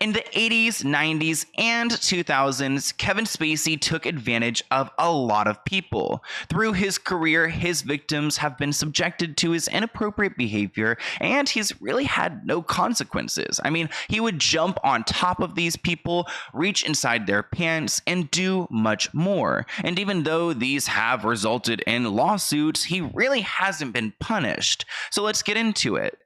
In the 80s, 90s, and 2000s, Kevin Spacey took advantage of a lot of people. Through his career, his victims have been subjected to his inappropriate behavior, and he's really had no consequences. I mean, he would jump on top of these people, reach inside their pants, and do much more. And even though these have resulted in lawsuits, he really hasn't been punished. So let's get into it.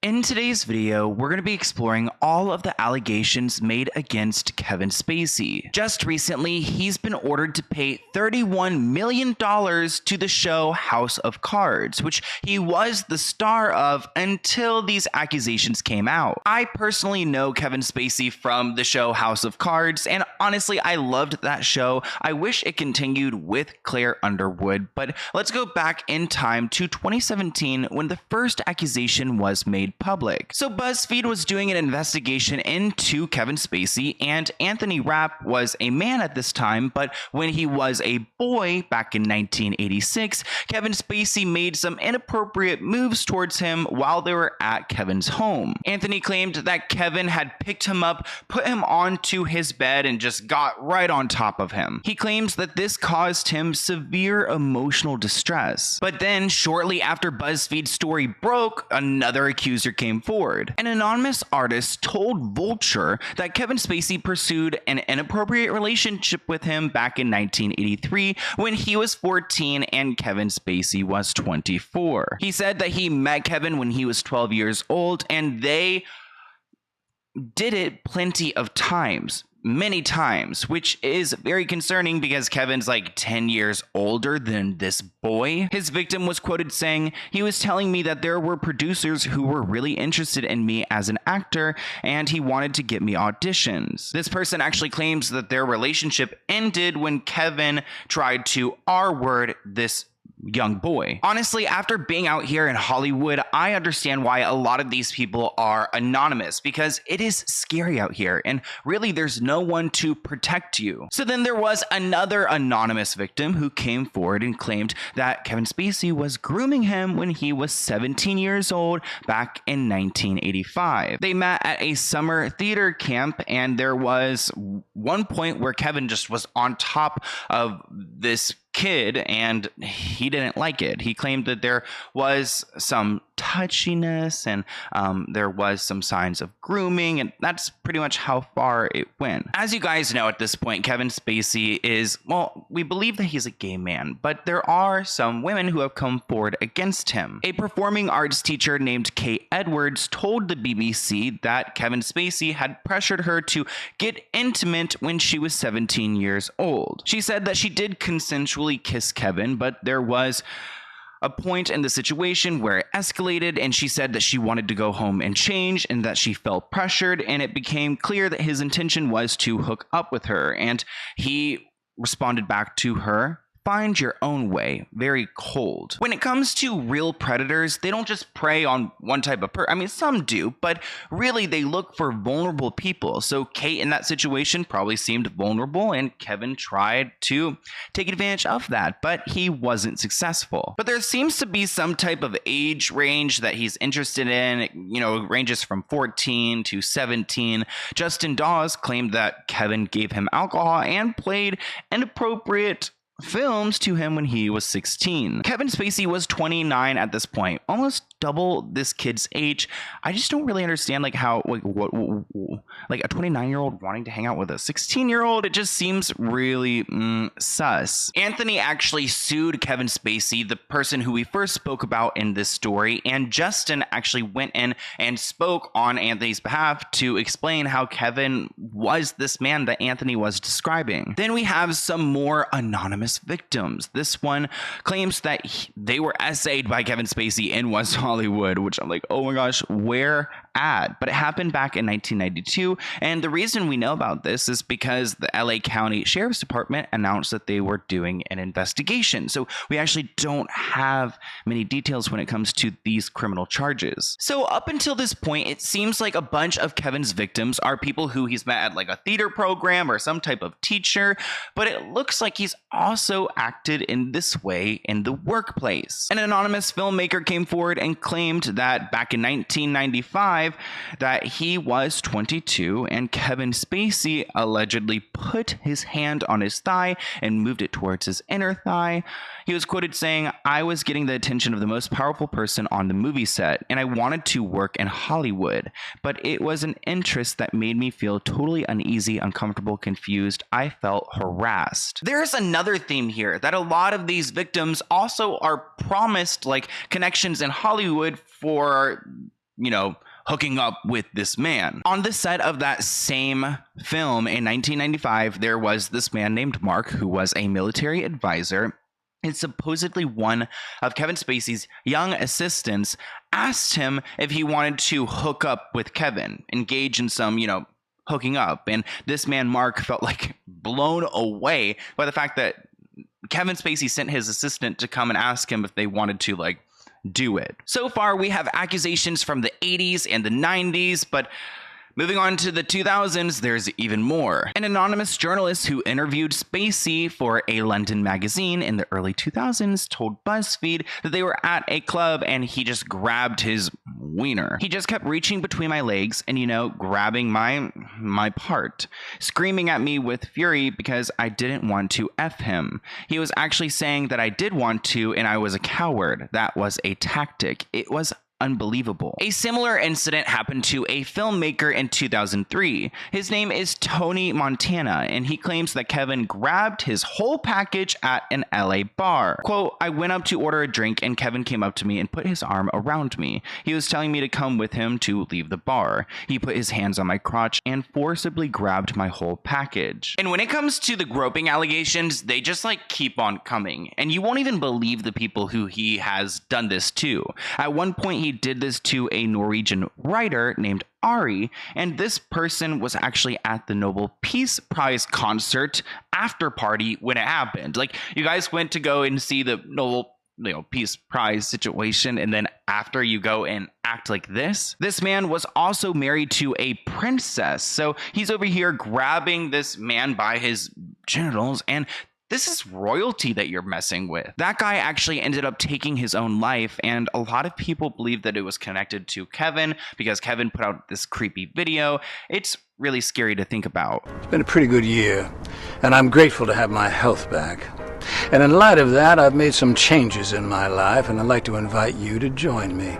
In today's video, we're going to be exploring all of the allegations made against Kevin Spacey. Just recently, he's been ordered to pay $31 million to the show House of Cards, which he was the star of until these accusations came out. I personally know Kevin Spacey from the show House of Cards, and honestly, I loved that show. I wish it continued with Claire Underwood, but let's go back in time to 2017 when the first accusation was made public. So BuzzFeed was doing an investigation into Kevin Spacey, and Anthony Rapp was a man at this time, but when he was a boy back in 1986, Kevin Spacey made some inappropriate moves towards him while they were at Kevin's home. Anthony claimed that Kevin had picked him up, put him onto his bed, and just got right on top of him. He claims that this caused him severe emotional distress. But then, shortly after BuzzFeed's story broke, another accuser came forward. An anonymous artist told Vulture that Kevin Spacey pursued an inappropriate relationship with him back in 1983 when he was 14 and Kevin Spacey was 24. He said that he met Kevin when he was 12 years old, and they did it plenty of times. Many times, which is very concerning because Kevin's like 10 years older than this boy. His victim was quoted saying, "He was telling me that there were producers who were really interested in me as an actor and he wanted to get me auditions." This person actually claims that their relationship ended when Kevin tried to R-word this young boy. Honestly, after being out here in Hollywood, I understand why a lot of these people are anonymous, because it is scary out here and really there's no one to protect you. So then there was another anonymous victim who came forward and claimed that Kevin Spacey was grooming him when he was 17 years old back in 1985. They met at a summer theater camp, and there was one point where Kevin just was on top of this kid and he didn't like it. He claimed that there was some touchiness and there was some signs of grooming, and that's pretty much how far it went. As you guys know at this point, Kevin Spacey is, well, we believe that he's a gay man, but there are some women who have come forward against him. A performing arts teacher named Kate Edwards told the BBC that Kevin Spacey had pressured her to get intimate when she was 17 years old. She said that she did consensually kiss Kevin, but there was a point in the situation where it escalated, and she said that she wanted to go home and change and that she felt pressured, and it became clear that his intention was to hook up with her, and he responded back to her, "Find your own way," very cold. When it comes to real predators, they don't just prey on one type of person. I mean, some do, but really they look for vulnerable people. So Kate in that situation probably seemed vulnerable, and Kevin tried to take advantage of that, but he wasn't successful. But there seems to be some type of age range that he's interested in. You know, it ranges from 14 to 17. Justin Dawes claimed that Kevin gave him alcohol and played inappropriate films to him when he was 16. Kevin Spacey was 29 at this point, almost double this kid's age. I just don't really understand like how like a 29-year-old wanting to hang out with a 16-year-old. It just seems really sus. Anthony actually sued Kevin Spacey, the person who we first spoke about in this story, and Justin actually went in and spoke on Anthony's behalf to explain how Kevin was this man that Anthony was describing. Then we have some more anonymous victims. This one claims that they were essayed by Kevin Spacey in West Hollywood, which I'm like, oh my gosh, where ad, but it happened back in 1992. And the reason we know about this is because the LA County Sheriff's Department announced that they were doing an investigation. So we actually don't have many details when it comes to these criminal charges. So up until this point, it seems like a bunch of Kevin's victims are people who he's met at like a theater program or some type of teacher, but it looks like he's also acted in this way in the workplace. An anonymous filmmaker came forward and claimed that back in 1995 that he was 22 and Kevin Spacey allegedly put his hand on his thigh and moved it towards his inner thigh. He was quoted saying, "I was getting the attention of the most powerful person on the movie set, and I wanted to work in Hollywood, but it was an interest that made me feel totally uneasy, uncomfortable, confused. I felt harassed." There's another theme here that a lot of these victims also are promised like connections in Hollywood for, hooking up with this man. On the set of that same film in 1995, there was this man named Mark who was a military advisor. And supposedly one of Kevin Spacey's young assistants asked him if he wanted to hook up with Kevin, engage in some, hooking up. And this man, Mark, felt like blown away by the fact that Kevin Spacey sent his assistant to come and ask him if they wanted to, do it. So far, we have accusations from the 80s and the 90s, but moving on to the 2000s, there's even more. An anonymous journalist who interviewed Spacey for a London magazine in the early 2000s told BuzzFeed that they were at a club and he just grabbed his wiener. He just kept reaching between my legs and, grabbing my part, screaming at me with fury because I didn't want to F him. He was actually saying that I did want to and I was a coward. That was a tactic. It was unbelievable. A similar incident happened to a filmmaker in 2003. His name is Tony Montana, and he claims that Kevin grabbed his whole package at an LA bar. Quote, "I went up to order a drink and Kevin came up to me and put his arm around me. He was telling me to come with him to leave the bar. He put his hands on my crotch and forcibly grabbed my whole package." And when it comes to the groping allegations, they just keep on coming. And you won't even believe the people who he has done this to. At one point, he did this to a Norwegian writer named Ari, and this person was actually at the Nobel Peace Prize concert after party when it happened. You guys went to go and see the Nobel Peace Prize situation, and then after you go and act like this. This man was also married to a princess, so he's over here grabbing this man by his genitals, and this is royalty that you're messing with. That guy actually ended up taking his own life, and a lot of people believe that it was connected to Kevin because Kevin put out this creepy video. It's really scary to think about. It's been a pretty good year, and I'm grateful to have my health back. And in light of that, I've made some changes in my life, and I'd like to invite you to join me.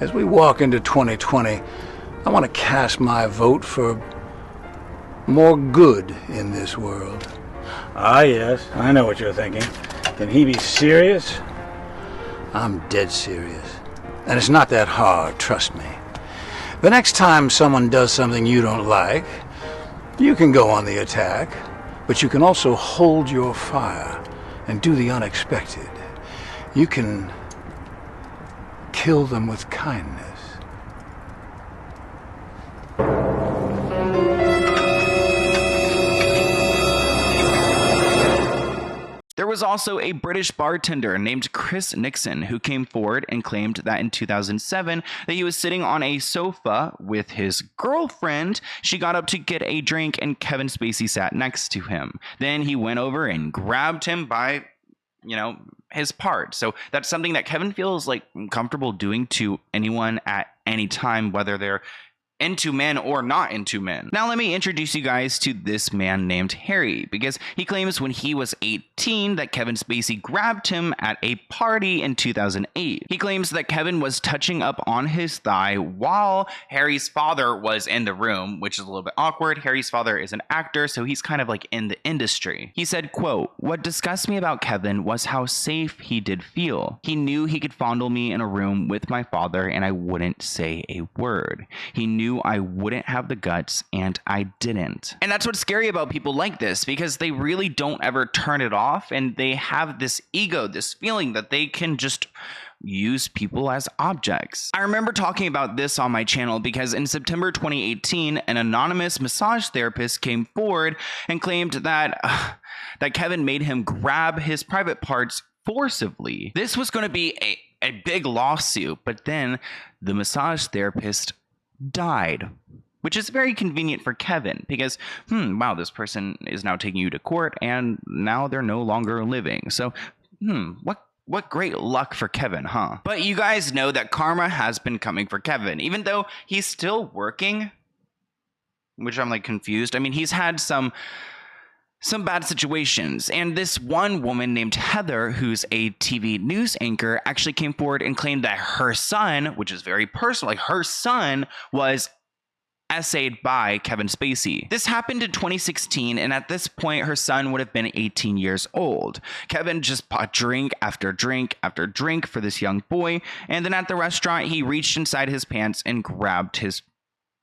As we walk into 2020, I want to cast my vote for more good in this world. Ah, yes, I know what you're thinking. Can he be serious? I'm dead serious. And it's not that hard, trust me. The next time someone does something you don't like, you can go on the attack, but you can also hold your fire and do the unexpected. You can kill them with kindness. There was also a British bartender named Chris Nixon who came forward and claimed that in 2007 that he was sitting on a sofa with his girlfriend. She got up to get a drink and Kevin Spacey sat next to him. Then he went over and grabbed him by, his part. So that's something that Kevin feels comfortable doing to anyone at any time, whether they're into men or not into men. Now let me introduce you guys to this man named Harry, because he claims when he was 18 that Kevin Spacey grabbed him at a party in 2008. He claims that Kevin was touching up on his thigh while Harry's father was in the room, which is a little bit awkward. Harry's father is an actor, so he's kind of in the industry. He said, quote, "What disgusts me about Kevin was how safe he did feel. He knew he could fondle me in a room with my father and I wouldn't say a word. He knew I wouldn't have the guts, and I didn't." And that's what's scary about people like this, because they really don't ever turn it off, and they have this ego, this feeling that they can just use people as objects. I remember talking about this on my channel because in September 2018, an anonymous massage therapist came forward and claimed that Kevin made him grab his private parts forcibly. This was going to be a big lawsuit, but then the massage therapist died, which is very convenient for Kevin because, wow, this person is now taking you to court and now they're no longer living. So, what great luck for Kevin, huh? But you guys know that karma has been coming for Kevin, even though he's still working, which I'm like confused. I mean, he's had some bad situations, and this one woman named Heather, who's a TV news anchor, actually came forward and claimed that her son, which is very personal, like her son was essayed by Kevin Spacey. This happened in 2016, and at this point, her son would have been 18 years old. Kevin just bought drink after drink after drink for this young boy, and then at the restaurant, he reached inside his pants and grabbed his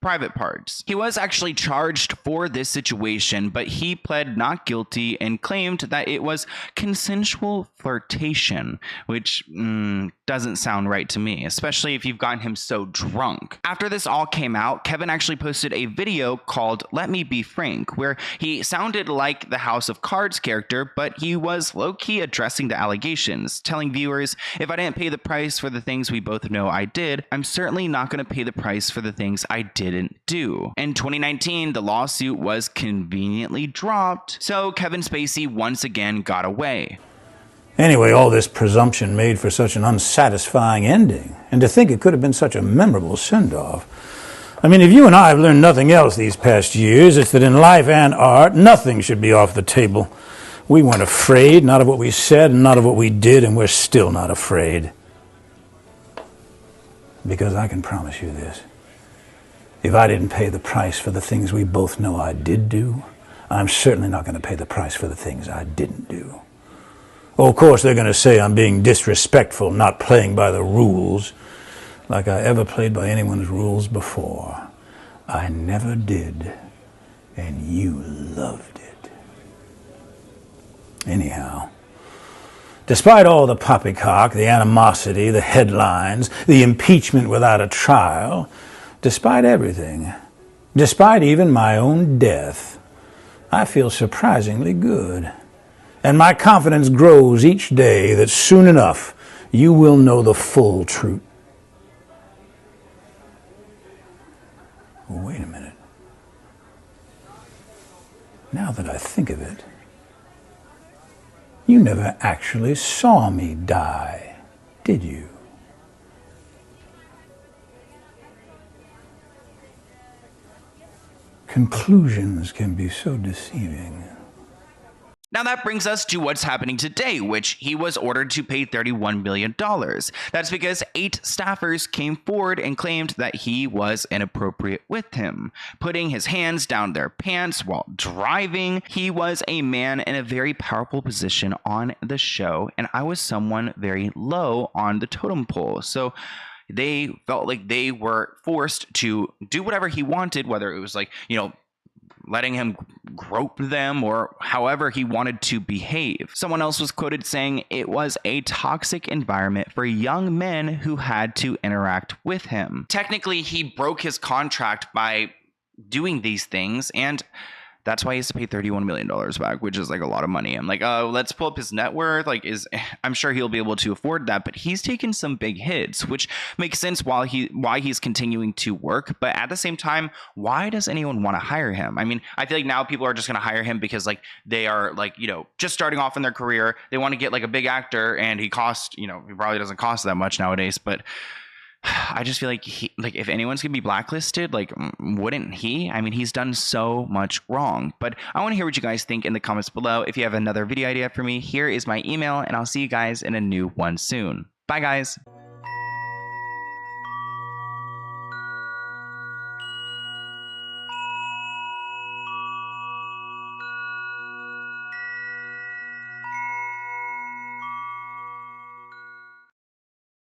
private parts. He was actually charged for this situation, but he pled not guilty and claimed that it was consensual flirtation, which doesn't sound right to me, especially if you've gotten him so drunk. After this all came out, Kevin actually posted a video called Let Me Be Frank, where he sounded like the House of Cards character, but he was low-key addressing the allegations, telling viewers, if I didn't pay the price for the things we both know I did, I'm certainly not going to pay the price for the things I didn't do. In 2019, the lawsuit was conveniently dropped, so Kevin Spacey once again got away. Anyway, all this presumption made for such an unsatisfying ending, and to think it could have been such a memorable send-off. I mean, if you and I have learned nothing else these past years, it's that in life and art, nothing should be off the table. We weren't afraid, not of what we said, and not of what we did, and we're still not afraid. Because I can promise you this. If I didn't pay the price for the things we both know I did do, I'm certainly not going to pay the price for the things I didn't do. Oh, of course, they're going to say I'm being disrespectful, not playing by the rules, like I ever played by anyone's rules before. I never did, and you loved it. Anyhow, despite all the poppycock, the animosity, the headlines, the impeachment without a trial, despite everything, despite even my own death, I feel surprisingly good. And my confidence grows each day that soon enough you will know the full truth. Wait a minute. Now that I think of it, you never actually saw me die, did you? Conclusions can be so deceiving. Now that brings us to what's happening today, which he was ordered to pay $31 million. That's because 8 staffers came forward and claimed that he was inappropriate with him, putting his hands down their pants while driving. He was a man in a very powerful position on the show, and I was someone very low on the totem pole. So they felt like they were forced to do whatever he wanted, whether it was like, letting him grope them or however he wanted to behave. Someone else was quoted saying it was a toxic environment for young men who had to interact with him. Technically, he broke his contract by doing these things, and that's why he has to pay $31 million back, which is like a lot of money. I'm like, let's pull up his net worth. I'm sure he'll be able to afford that, but he's taken some big hits, which makes sense why he's continuing to work. But at the same time, why does anyone want to hire him? I mean, I feel like now people are just going to hire him because they are just starting off in their career. They want to get like a big actor, and he costs, he probably doesn't cost that much nowadays, but I just feel like if anyone's gonna be blacklisted, wouldn't he? I mean, he's done so much wrong. But I want to hear what you guys think in the comments below. If you have another video idea for me, here is my email, and I'll see you guys in a new one soon. Bye, guys.